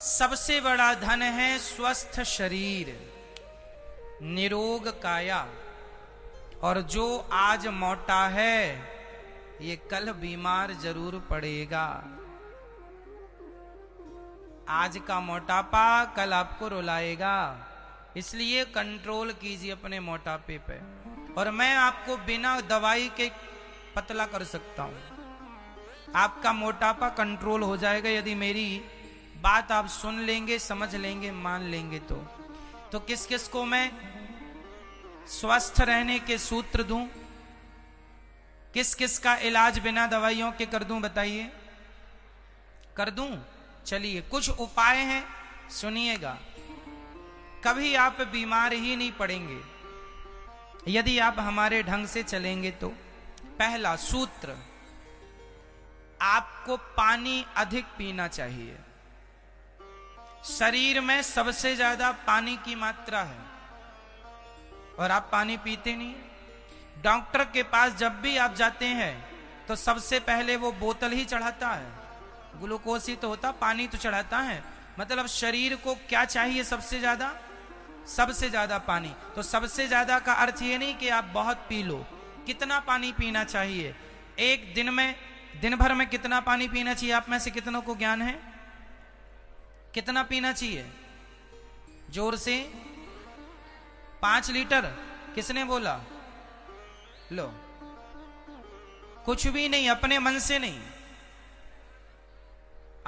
सबसे बड़ा धन है स्वस्थ शरीर, निरोग काया। और जो आज मोटा है ये कल बीमार जरूर पड़ेगा। आज का मोटापा कल आपको रुलाएगा, इसलिए कंट्रोल कीजिए अपने मोटापे पे। और मैं आपको बिना दवाई के पतला कर सकता हूं। आपका मोटापा कंट्रोल हो जाएगा यदि मेरी बात आप सुन लेंगे, समझ लेंगे, मान लेंगे। तो किस किस को मैं स्वस्थ रहने के सूत्र दूं, किस किस का इलाज बिना दवाइयों के कर दूं, बताइए। कर दूं? चलिए कुछ उपाय हैं, सुनिएगा। कभी आप बीमार ही नहीं पड़ेंगे यदि आप हमारे ढंग से चलेंगे तो। पहला सूत्र, आपको पानी अधिक पीना चाहिए। शरीर में सबसे ज्यादा पानी की मात्रा है और आप पानी पीते नहीं। डॉक्टर के पास जब भी आप जाते हैं तो सबसे पहले वो बोतल ही चढ़ाता है। ग्लूकोज ही तो होता, पानी तो चढ़ाता है। मतलब शरीर को क्या चाहिए सबसे ज्यादा? सबसे ज्यादा पानी। तो सबसे ज्यादा का अर्थ ये नहीं कि आप बहुत पी लो। कितना पानी पीना चाहिए एक दिन में? दिन भर में कितना पानी पीना चाहिए? आप में से कितनों को ज्ञान है कितना पीना चाहिए? जोर से 5 लीटर। किसने बोला? लो, कुछ भी नहीं, अपने मन से नहीं।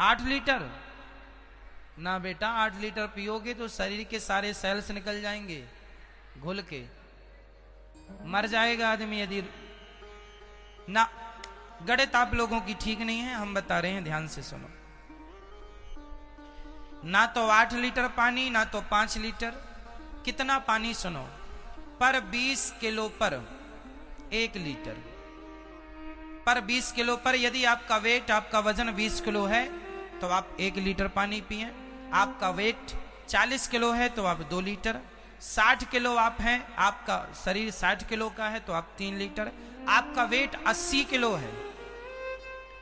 8 लीटर ना बेटा, 8 लीटर पियोगे तो शरीर के सारे सेल्स निकल जाएंगे घुल के, मर जाएगा आदमी यदि ना। गणित आप लोगों की ठीक नहीं है, हम बता रहे हैं, ध्यान से सुनो। ना तो 8 लीटर पानी, ना तो 5 लीटर। कितना पानी सुनो? पर 20 किलो पर 1 लीटर। पर 20 किलो पर यदि आपका वेट, आपका वजन 20 किलो है तो आप 1 लीटर पानी पिए। आपका वेट 40 किलो है तो आप 2 लीटर। 60 किलो आप हैं, आपका शरीर 60 किलो का है तो आप 3 लीटर। आपका वेट 80 किलो है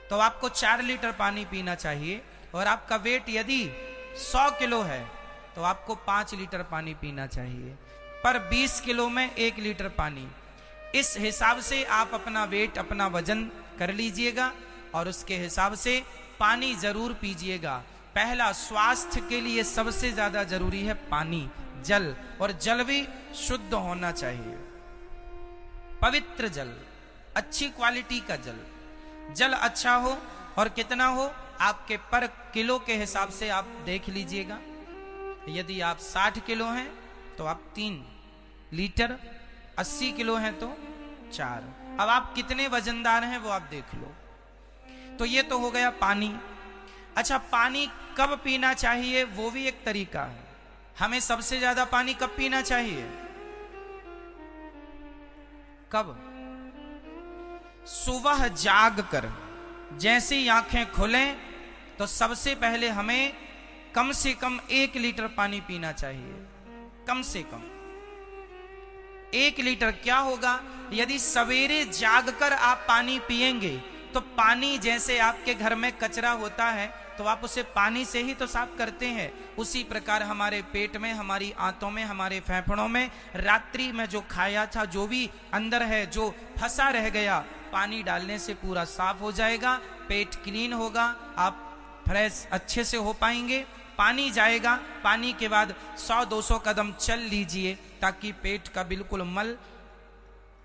तो आपको 4 लीटर पानी पीना चाहिए। और आपका वेट यदि 100 किलो है तो आपको 5 लीटर पानी पीना चाहिए। पर 20 किलो में 1 लीटर पानी। इस हिसाब से आप अपना वेट, अपना वजन कर लीजिएगा और उसके हिसाब से पानी जरूर पीजिएगा। पहला, स्वास्थ्य के लिए सबसे ज्यादा जरूरी है पानी, जल। और जल भी शुद्ध होना चाहिए, पवित्र जल, अच्छी क्वालिटी का जल। जल अच्छा हो और कितना हो आपके पर किलो के हिसाब से आप देख लीजिएगा। यदि आप 60 किलो हैं तो आप 3 लीटर, 80 किलो हैं तो 4। अब आप कितने वजनदार हैं वो आप देख लो। तो ये तो हो गया पानी। अच्छा, पानी कब पीना चाहिए वो भी एक तरीका है। हमें सबसे ज्यादा पानी कब पीना चाहिए? कब? सुबह जाग कर जैसे ही आंखें खुलें तो सबसे पहले हमें कम से कम 1 लीटर पानी पीना चाहिए। कम से कम 1 लीटर। क्या होगा यदि सवेरे जागकर आप पानी पिएंगे तो पानी, जैसे आपके घर में कचरा होता है तो आप उसे पानी से ही तो साफ करते हैं, उसी प्रकार हमारे पेट में, हमारी आंतों में, हमारे फेफड़ों में रात्रि में जो खाया था, जो भी अंदर है, जो फंसा रह गया, पानी डालने से पूरा साफ हो जाएगा। पेट क्लीन होगा, आप फ्रेश अच्छे से हो पाएंगे। पानी जाएगा, पानी के बाद 100-200 कदम चल लीजिए ताकि पेट का बिल्कुल मल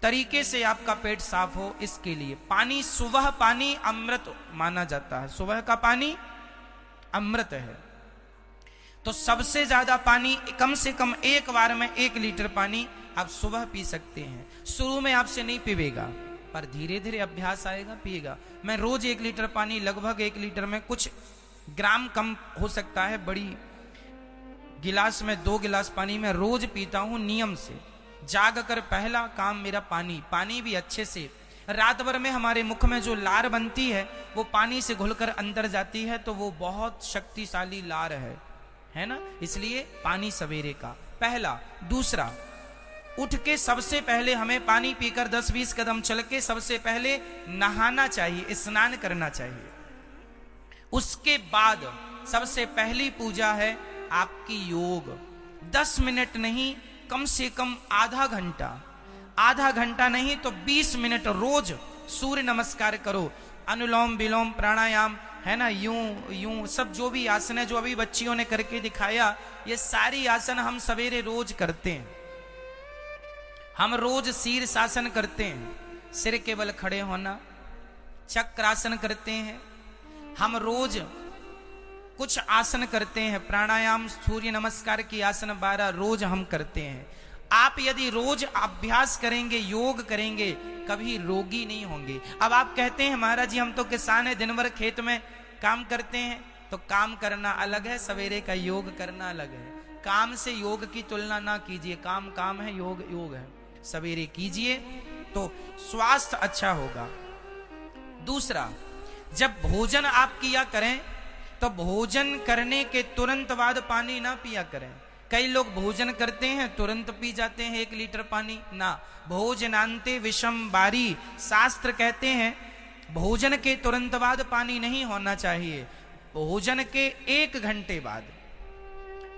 तरीके से आपका पेट साफ हो। इसके लिए पानी, सुबह पानी अमृत माना जाता है। सुबह का पानी अमृत है। तो सबसे ज्यादा पानी, कम से कम एक बार में 1 लीटर पानी आप सुबह पी सकते हैं। शुरू में आपसे नहीं पीवेगा पर धीरे धीरे अभ्यास आएगा, पिएगा। मैं रोज 1 लीटर पानी, लगभग 1 लीटर में कुछ ग्राम कम हो सकता है, बड़ी गिलास में 2 गिलास पानी मैं रोज पीता हूं नियम से। जाग कर पहला काम मेरा पानी। पानी भी अच्छे से, रात भर में हमारे मुख में जो लार बनती है वो पानी से घुलकर अंदर जाती है, तो वो बहुत शक्तिशाली लार है ना। इसलिए पानी सवेरे का पहला। दूसरा, उठ के सबसे पहले हमें पानी पीकर 10-20 कदम चल के सबसे पहले नहाना चाहिए, स्नान करना चाहिए। उसके बाद सबसे पहली पूजा है आपकी योग। 10 मिनट नहीं, कम से कम आधा घंटा नहीं तो 20 मिनट रोज सूर्य नमस्कार करो। अनुलोम विलोम प्राणायाम है ना, यूं सब जो भी आसन है, जो अभी बच्चियों ने करके दिखाया, ये सारी आसन हम सवेरे रोज करते हैं। हम रोज शीर्षासन करते हैं, सिर के बल खड़े होना, चक्रासन करते हैं। हम रोज कुछ आसन करते हैं, प्राणायाम, सूर्य नमस्कार की आसन 12 रोज हम करते हैं। आप यदि रोज अभ्यास करेंगे, योग करेंगे, कभी रोगी नहीं होंगे। अब आप कहते हैं महाराज जी हम तो किसान है, दिन भर खेत में काम करते हैं। तो काम करना अलग है, सवेरे का योग करना अलग है। काम से योग की तुलना ना कीजिए, काम काम है, योग योग है। सवेरे कीजिए तो स्वास्थ्य अच्छा होगा। दूसरा, जब भोजन आप किया करें तो भोजन करने के तुरंत बाद पानी ना पिया करें। कई लोग भोजन करते हैं तुरंत पी जाते हैं 1 लीटर पानी ना। भोजनांते विषम बारी, शास्त्र कहते हैं भोजन के तुरंत बाद पानी नहीं होना चाहिए। भोजन के 1 घंटे बाद,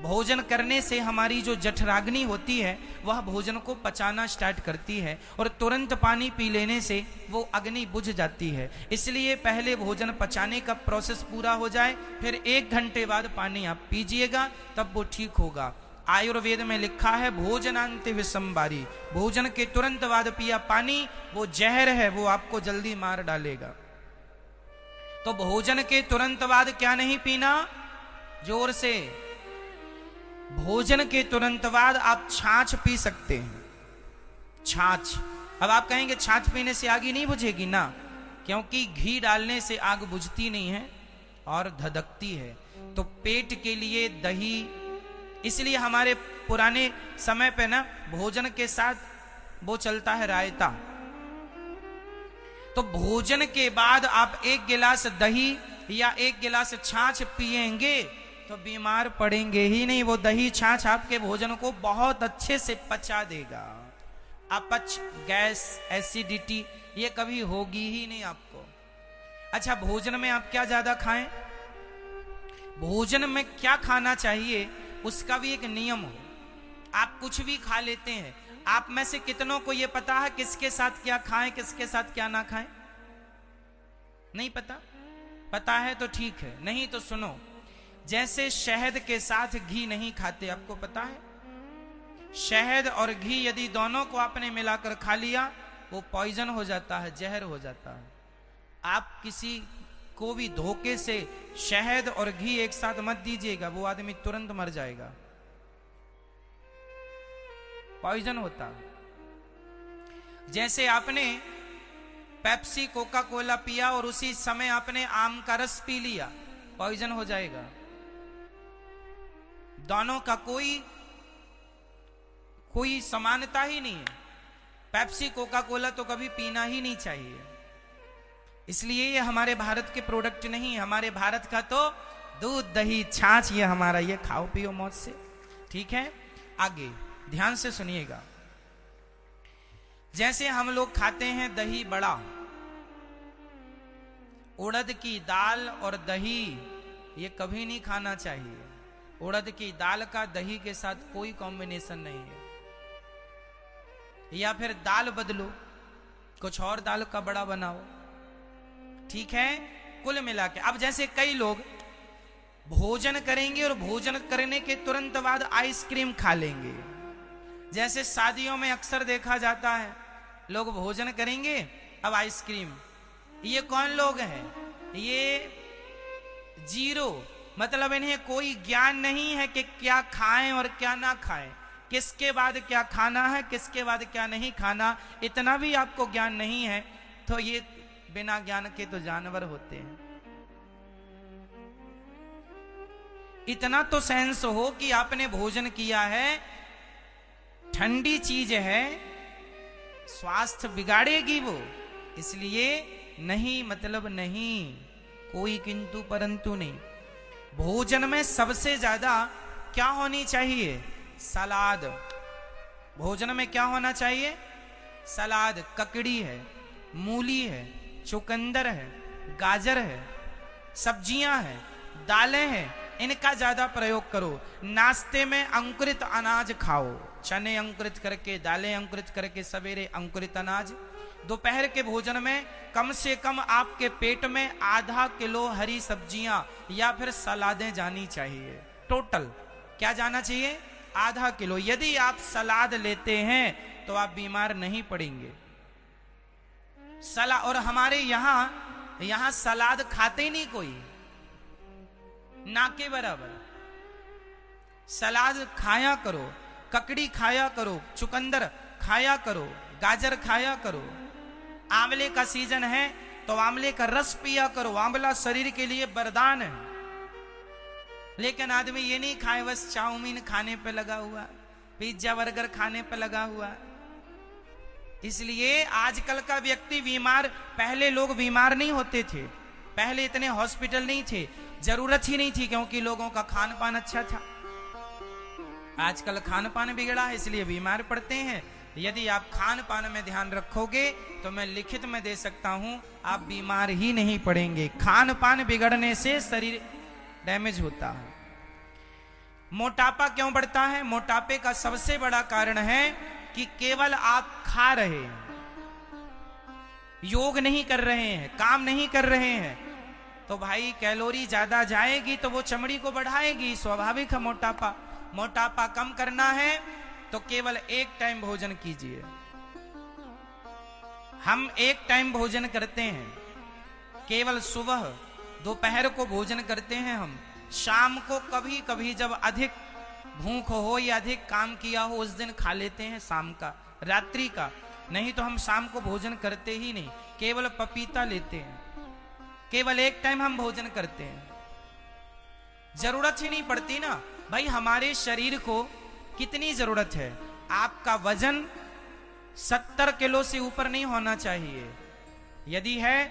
भोजन करने से हमारी जो जठराग्नि होती है वह भोजन को पचाना स्टार्ट करती है, और तुरंत पानी पी लेने से वो अग्नि बुझ जाती है। इसलिए पहले भोजन पचाने का प्रोसेस पूरा हो जाए, फिर 1 घंटे बाद पानी आप पीजिएगा, तब वो ठीक होगा। आयुर्वेद में लिखा है भोजनांते विषमबारी, भोजन के तुरंत बाद पिया पानी वो जहर है, वो आपको जल्दी मार डालेगा। तो भोजन के तुरंत बाद क्या नहीं पीना, जोर से, भोजन के तुरंत बाद आप छाछ पी सकते हैं। छाछ, अब आप कहेंगे छाछ पीने से आग ही नहीं बुझेगी ना, क्योंकि घी डालने से आग बुझती नहीं है और धधकती है। तो पेट के लिए दही, इसलिए हमारे पुराने समय पे ना भोजन के साथ वो चलता है रायता। तो भोजन के बाद आप 1 गिलास दही या 1 गिलास छाछ पिएंगे तो बीमार पड़ेंगे ही नहीं। वो दही छाछ आपके भोजन को बहुत अच्छे से पचा देगा। अपच, गैस, एसिडिटी ये कभी होगी ही नहीं आपको। अच्छा, भोजन में आप क्या ज्यादा खाएं, भोजन में क्या खाना चाहिए उसका भी एक नियम हो। आप कुछ भी खा लेते हैं, आप में से कितनों को यह पता है किसके साथ क्या खाएं, किसके साथ क्या ना खाएं? नहीं पता? पता है तो ठीक है, नहीं तो सुनो। जैसे शहद के साथ घी नहीं खाते, आपको पता है? शहद और घी यदि दोनों को आपने मिलाकर खा लिया वो पॉइजन हो जाता है, जहर हो जाता है। आप किसी को भी धोखे से शहद और घी एक साथ मत दीजिएगा, वो आदमी तुरंत मर जाएगा, पॉइजन होता है। जैसे आपने पेप्सी, कोका कोला पिया और उसी समय आपने आम का रस पी लिया, पॉइजन हो जाएगा। दोनों का कोई समानता ही नहीं है। पेप्सी, कोका कोला तो कभी पीना ही नहीं चाहिए। इसलिए ये हमारे भारत के प्रोडक्ट नहीं है। हमारे भारत का तो दूध, दही, छाछ, ये हमारा, ये खाओ पियो मौज से। ठीक है, आगे ध्यान से सुनिएगा। जैसे हम लोग खाते हैं दही बड़ा, उड़द की दाल और दही ये कभी नहीं खाना चाहिए। उड़द की दाल का दही के साथ कोई कॉम्बिनेशन नहीं है। या फिर दाल बदलो, कुछ और दाल का बड़ा बनाओ। ठीक है, कुल मिला के अब जैसे कई लोग भोजन करेंगे और भोजन करने के तुरंत बाद आइसक्रीम खा लेंगे। जैसे शादियों में अक्सर देखा जाता है, लोग भोजन करेंगे अब आइसक्रीम। ये कौन लोग हैं? ये जीरो, मतलब इन्हें कोई ज्ञान नहीं है कि क्या खाएं और क्या ना खाएं, किसके बाद क्या खाना है, किसके बाद क्या नहीं खाना, इतना भी आपको ज्ञान नहीं है। तो ये बिना ज्ञान के तो जानवर होते हैं। इतना तो सेंस हो कि आपने भोजन किया है, ठंडी चीज है, स्वास्थ्य बिगाड़ेगी वो, इसलिए नहीं, मतलब नहीं, कोई किंतु परंतु नहीं। भोजन में सबसे ज्यादा क्या होनी चाहिए? सलाद। भोजन में क्या होना चाहिए? सलाद। ककड़ी है, मूली है, चुकंदर है, गाजर है, सब्जियां हैं, दालें हैं इनका ज्यादा प्रयोग करो। नाश्ते में अंकुरित अनाज खाओ, चने अंकुरित करके, दालें अंकुरित करके, सवेरे अंकुरित अनाज। दोपहर के भोजन में कम से कम आपके पेट में आधा किलो हरी सब्जियां या फिर सलादें जानी चाहिए। टोटल क्या जाना चाहिए? आधा किलो। यदि आप सलाद लेते हैं तो आप बीमार नहीं पड़ेंगे। और हमारे यहां सलाद खाते ही नहीं कोई, ना के बराबर। सलाद खाया करो, ककड़ी खाया करो, चुकंदर खाया करो, गाजर खाया करो। आंवले का सीजन है तो आंवले का रस पिया करो, आंवला शरीर के लिए वरदान है। लेकिन आदमी ये नहीं खाए, बस चाउमीन खाने पे लगा हुआ, पिज्जा बर्गर खाने पे लगा हुआ। इसलिए आजकल का व्यक्ति बीमार, पहले लोग बीमार नहीं होते थे, पहले इतने हॉस्पिटल नहीं थे, जरूरत ही नहीं थी, क्योंकि लोगों का खान पान अच्छा था। आजकल खान पान बिगड़ा है इसलिए बीमार पड़ते हैं। यदि आप खान पान में ध्यान रखोगे तो मैं लिखित में दे सकता हूं, आप बीमार ही नहीं पड़ेंगे। खान पान बिगड़ने से शरीर डैमेज होता है। मोटापा क्यों बढ़ता है? मोटापे का सबसे बड़ा कारण है कि केवल आप खा रहे हैं, योग नहीं कर रहे हैं, काम नहीं कर रहे हैं, तो भाई कैलोरी ज्यादा जाएगी तो वो चमड़ी को बढ़ाएगी, स्वाभाविक है। मोटापा कम करना है तो केवल एक टाइम भोजन कीजिए। हम एक टाइम भोजन करते हैं, केवल सुबह दोपहर को भोजन करते हैं। हम शाम को कभी कभी जब अधिक भूख हो या अधिक काम किया हो उस दिन खा लेते हैं, शाम का, रात्रि का। नहीं तो हम शाम को भोजन करते ही नहीं, केवल पपीता लेते हैं, केवल एक टाइम हम भोजन करते हैं। जरूरत ही नहीं पड़ती ना भाई। हमारे शरीर को कितनी जरूरत है? आपका वजन 70 किलो से ऊपर नहीं होना चाहिए, यदि है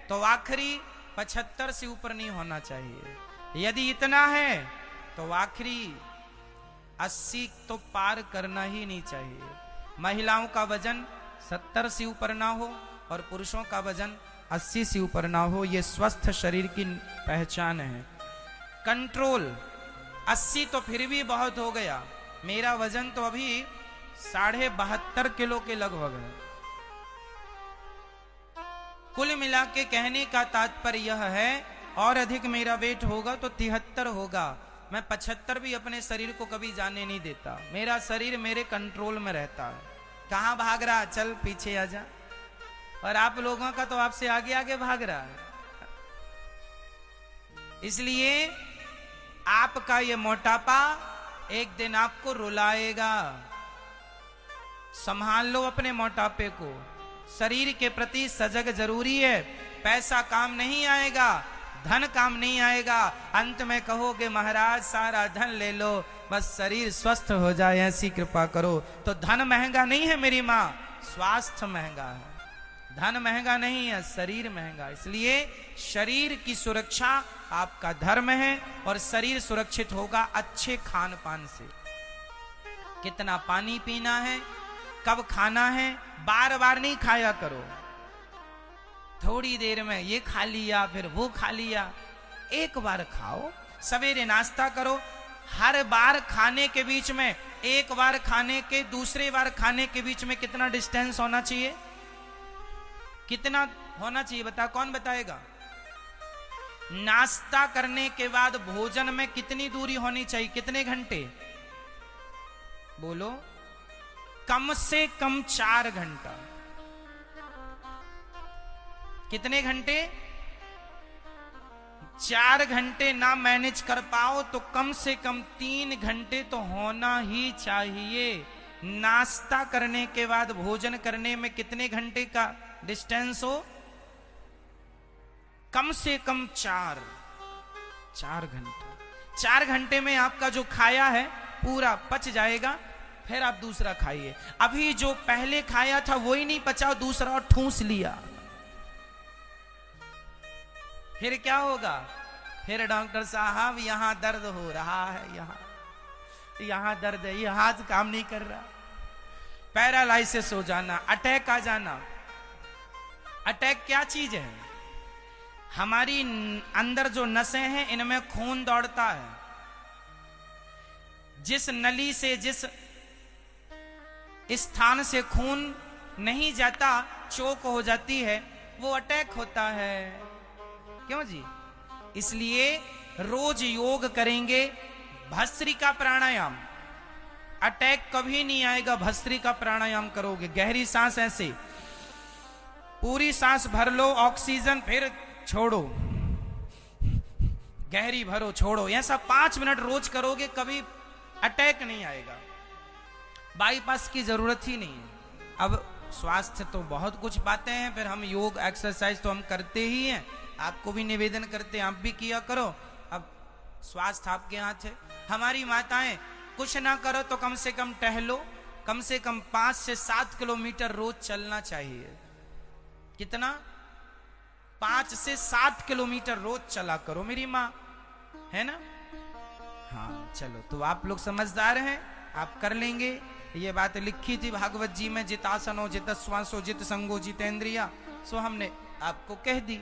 तो आखिरी 75 से ऊपर नहीं होना चाहिए। यदि इतना है तो आखिरी 80 तो पार करना ही नहीं चाहिए। महिलाओं का वजन 70 से ऊपर ना हो और पुरुषों का वजन 80 से ऊपर ना हो, ये स्वस्थ शरीर की पहचान है। कंट्रोल 80 तो फिर भी बहुत हो गया, मेरा वजन तो अभी 72.5 किलो के लगभग है। कुल मिला के कहने का तात्पर्य यह है, और अधिक मेरा वेट होगा तो 73 होगा, मैं 75 भी अपने शरीर को कभी जाने नहीं देता। मेरा शरीर मेरे कंट्रोल में रहता है। कहां भाग रहा, चल पीछे आ जा। और आप लोगों का तो आपसे आगे आगे भाग रहा है। इसलिए आपका ये मोटापा एक दिन आपको रुलाएगा। संभाल लो अपने मोटापे को। शरीर के प्रति सजग जरूरी है। पैसा काम नहीं आएगा, धन काम नहीं आएगा। अंत में कहोगे महाराज सारा धन ले लो, बस शरीर स्वस्थ हो जाए ऐसी कृपा करो। तो धन महंगा नहीं है मेरी माँ, स्वास्थ्य महंगा है। धन महंगा नहीं है, शरीर महंगा। इसलिए शरीर की सुरक्षा आपका धर्म है, और शरीर सुरक्षित होगा अच्छे खान पान से। कितना पानी पीना है, कब खाना है, बार बार नहीं खाया करो। थोड़ी देर में ये खा लिया फिर वो खा लिया, एक बार खाओ। सवेरे नाश्ता करो, हर बार खाने के बीच में, एक बार खाने के दूसरे बार खाने के बीच में कितना डिस्टेंस होना चाहिए? कितना होना चाहिए बता, कौन बताएगा? नाश्ता करने के बाद भोजन में कितनी दूरी होनी चाहिए? कितने घंटे? बोलो। कम से कम 4 घंटा। कितने घंटे? 4 घंटे ना मैनेज कर पाओ तो कम से कम 3 घंटे तो होना ही चाहिए। नाश्ता करने के बाद भोजन करने में कितने घंटे का डिस्टेंस हो? कम से कम 4 घंटे। 4 घंटे में आपका जो खाया है पूरा पच जाएगा, फिर आप दूसरा खाइए। अभी जो पहले खाया था वही नहीं पचा, दूसरा और ठूस लिया, फिर क्या होगा? फिर डॉक्टर साहब यहां दर्द हो रहा है, यहां दर्द है, यह हाथ काम नहीं कर रहा, पैरालाइसिस हो जाना, अटैक आ जाना। अटैक क्या चीज है? हमारी अंदर जो नसें हैं इनमें खून दौड़ता है। जिस नली से, जिस स्थान से खून नहीं जाता, चोक हो जाती है, वो अटैक होता है। क्यों जी? इसलिए रोज योग करेंगे, भस्त्रिका प्राणायाम, अटैक कभी नहीं आएगा। भस्त्रिका प्राणायाम करोगे, गहरी सांस, ऐसे पूरी सांस भर लो, ऑक्सीजन, फिर छोड़ो, गहरी भरो, छोड़ो, ऐसा 5 मिनट रोज करोगे, कभी अटैक नहीं आएगा। बाईपास की जरूरत ही नहीं है। अब स्वास्थ्य तो बहुत कुछ बातें हैं, फिर हम योग एक्सरसाइज तो हम करते ही हैं, आपको भी निवेदन करते हैं, आप भी किया करो। अब स्वास्थ्य आपके हाथ है। हमारी माताएं, कुछ ना करो तो कम से कम टहलो, कम से कम 5 से 7 किलोमीटर रोज चलना चाहिए। कितना? 5 से 7 किलोमीटर रोज चला करो, मेरी माँ है ना। हाँ चलो, तो आप लोग समझदार हैं, आप कर लेंगे। ये बात लिखी थी भागवत जी में, जितासनो जितस्वासो जित संगो जितेंद्रिया, सो हमने आपको कह दी।